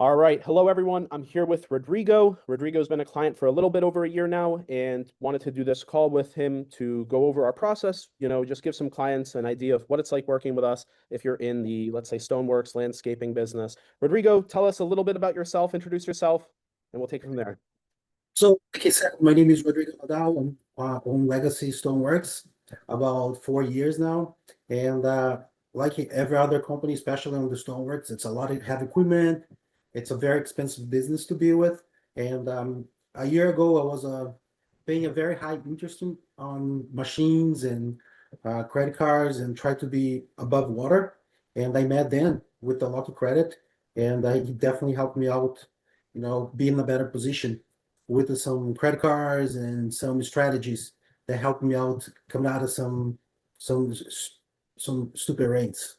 All right. Hello, everyone. I'm here with Rodrigo. Rodrigo's been a client for a little bit over a year now and wanted to do this call with him to go over our process, just give some clients an idea of what it's like working with us if you're in the, let's say, Stoneworks landscaping business. Rodrigo, tell us a little bit about yourself, introduce yourself, and we'll take it from there. So, like I said, my name is Rodrigo. I'm on Legacy Stoneworks about 4 years now. And like every other company, especially on the Stoneworks, it's a lot of heavy equipment. It's a very expensive business to be with. And a year ago, I was paying a very high interest on machines and credit cards and tried to be above water. And I met Dan with a lot of credit, and he definitely helped me out, be in a better position with some credit cards and some strategies that helped me out coming out of some some stupid rates.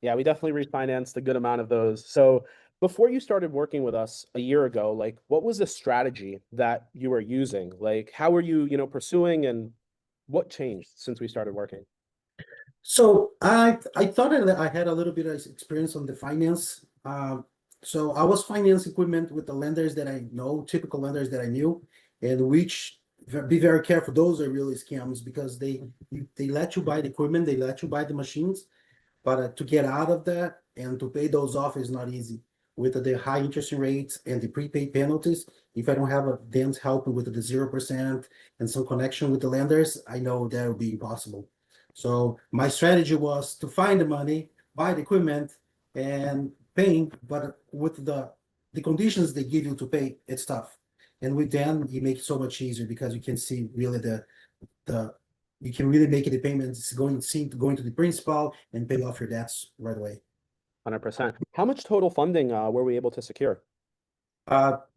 Yeah, we definitely refinanced a good amount of those. So before you started working with us a year ago, like what was the strategy that you were using? Like how were you, pursuing and what changed since we started working? So I thought I had a little bit of experience on the finance. So I was finance equipment with the lenders that I know, typical lenders that I knew, and which be very careful. Those are really scams because they let you buy the equipment, they let you buy the machines, but to get out of that and to pay those off is not easy. With the high interest rates and the prepaid penalties, if I don't have a Dan's help with the 0% and some connection with the lenders, I know that will be impossible. So my strategy was to find the money, buy the equipment, and paying, but with the conditions they give you to pay, it's tough. And with Dan, you make it so much easier because you can see really the you can really make the payments going to the principal and pay off your debts right away. 100%. How much total funding were we able to secure?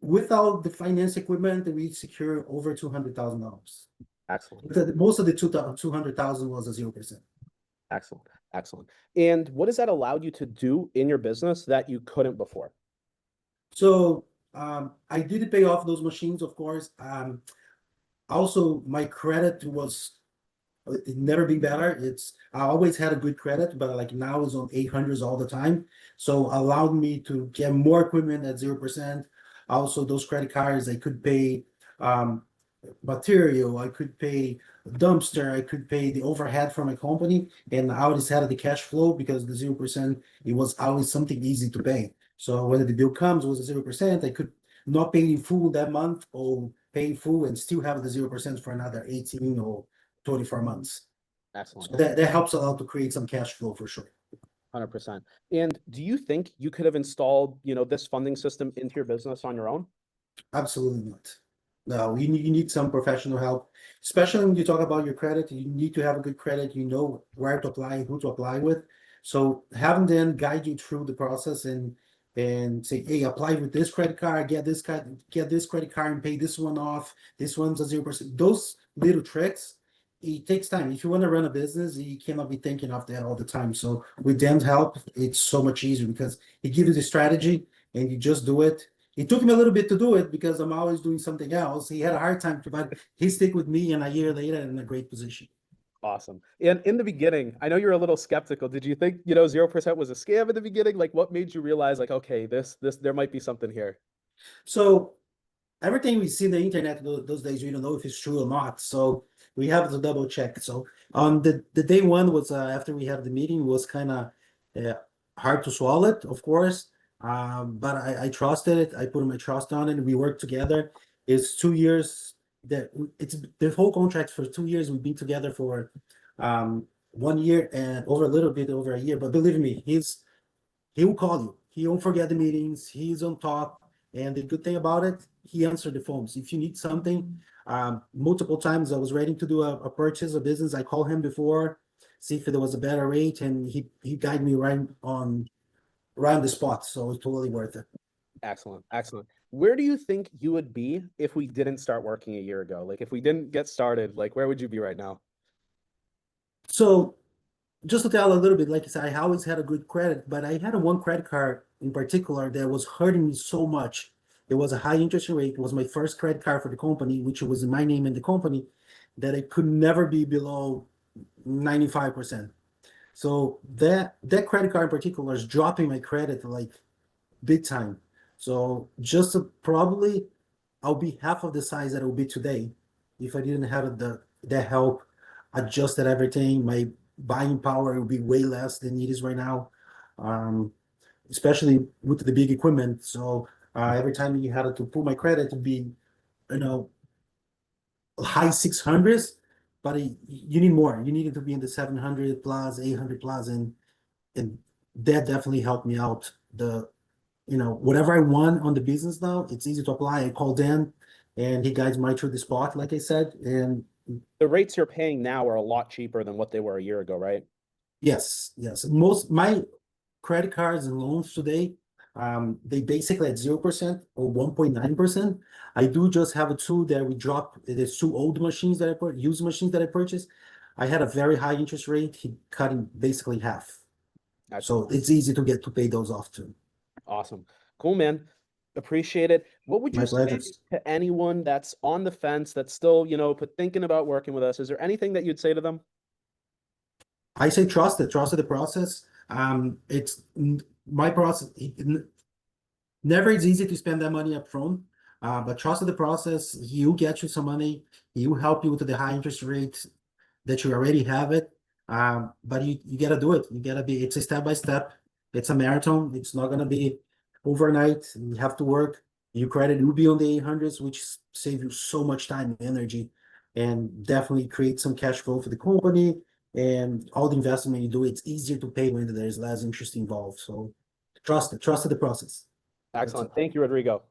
Without the finance equipment, we secure over $200,000. Excellent. Most of the 200,000 was a 0%. Excellent. Excellent. And what has that allowed you to do in your business that you couldn't before? So I did pay off those machines, of course. Also, my credit was it never been better. I always had a good credit, but like now it's on 800s all the time. So allowed me to get more equipment at 0%. Also, those credit cards I could pay um, material, I could pay dumpster, I could pay the overhead for my company, and I always had the cash flow because the 0%, it was always something easy to pay. So whether the bill comes was a 0%, I could not pay in full that month or pay in full and still have the 0% for another 18 or 24 months. Excellent. So that helps a lot to create some cash flow for sure. 100%. And do you think you could have installed, this funding system into your business on your own? Absolutely not. No, you need some professional help, especially when you talk about your credit. You need to have a good credit. You know where to apply, who to apply with. So having them guide you through the process and say, hey, apply with this credit card, get this credit card, and pay this one off. This one's a 0%. Those little tricks, it takes time. If you want to run a business, you cannot be thinking of that all the time. So with Dan's help, it's so much easier because he gives you the strategy and you just do it. It took me a little bit to do it because I'm always doing something else. He had a hard time to, but he stick with me, and a year later, in a great position. Awesome. And in the beginning, I know you're a little skeptical. Did you think, 0% was a scam in the beginning? Like what made you realize like, okay, this there might be something here? So everything we see on the internet those days, we don't know if it's true or not. So we have to double check. So on the day one was after we had the meeting was kind of uh, hard to swallow it, of course. But I trusted it. I put my trust on it. We worked together. It's 2 years that it's the whole contract for 2 years. We've been together for 1 year and over a little bit over a year. But believe me, he will call you. He won't forget the meetings. He's on top. And the good thing about it, he answered the phones. If you need something, multiple times I was ready to do a purchase, a business. I called him before, see if there was a better rate, and he guided me right on the spot. So it's totally worth it. Excellent. Excellent. Where do you think you would be if we didn't start working a year ago? Like if we didn't get started, like where would you be right now? So just to tell a little bit, like I said, I always had a good credit, but I had a one credit card in particular that was hurting me so much. It was a high interest rate. It was my first credit card for the company, which was in my name in the company, that it could never be below 95%. So that credit card in particular is dropping my credit like big time. So just probably I'll be half of the size that it will be today if I didn't have the help, adjusted everything. My buying power will be way less than it is right now, um, especially with the big equipment. So every time you had to pull my credit to be, you know, high 600s, but you need more. You need it to be in the 700 plus, 800 plus, and that definitely helped me out. Whatever I want on the business now, it's easy to apply. I call Dan and he guides me right through the spot, like I said. And The rates you're paying now are a lot cheaper than what they were a year ago, right? yes, yes. Most my credit cards and loans today, they basically at 0% or 1.9%. I do just have a tool that we drop. There's two old machines that I put, used machines that I purchased. I had a very high interest rate. He cut it basically half. Excellent. So it's easy to get to pay those off too. Awesome. Cool, man. Appreciate it. What would you My pleasure. say to anyone that's on the fence, that's still, but thinking about working with us? Is there anything that you'd say to them? I say trust the process. It's my process. Never it's easy to spend that money up front, but trust the process. He'll get you some money. He'll help you with the high interest rate that you already have it. But you gotta do it. You gotta be. It's a step by step. It's a marathon. It's not gonna be overnight. You have to work. Your credit will be on the 800s, which save you so much time and energy, and definitely create some cash flow for the company. And all the investment you do, it's easier to pay when there's less interest involved. So trust the process. That's it. Excellent. Thank you, Rodrigo.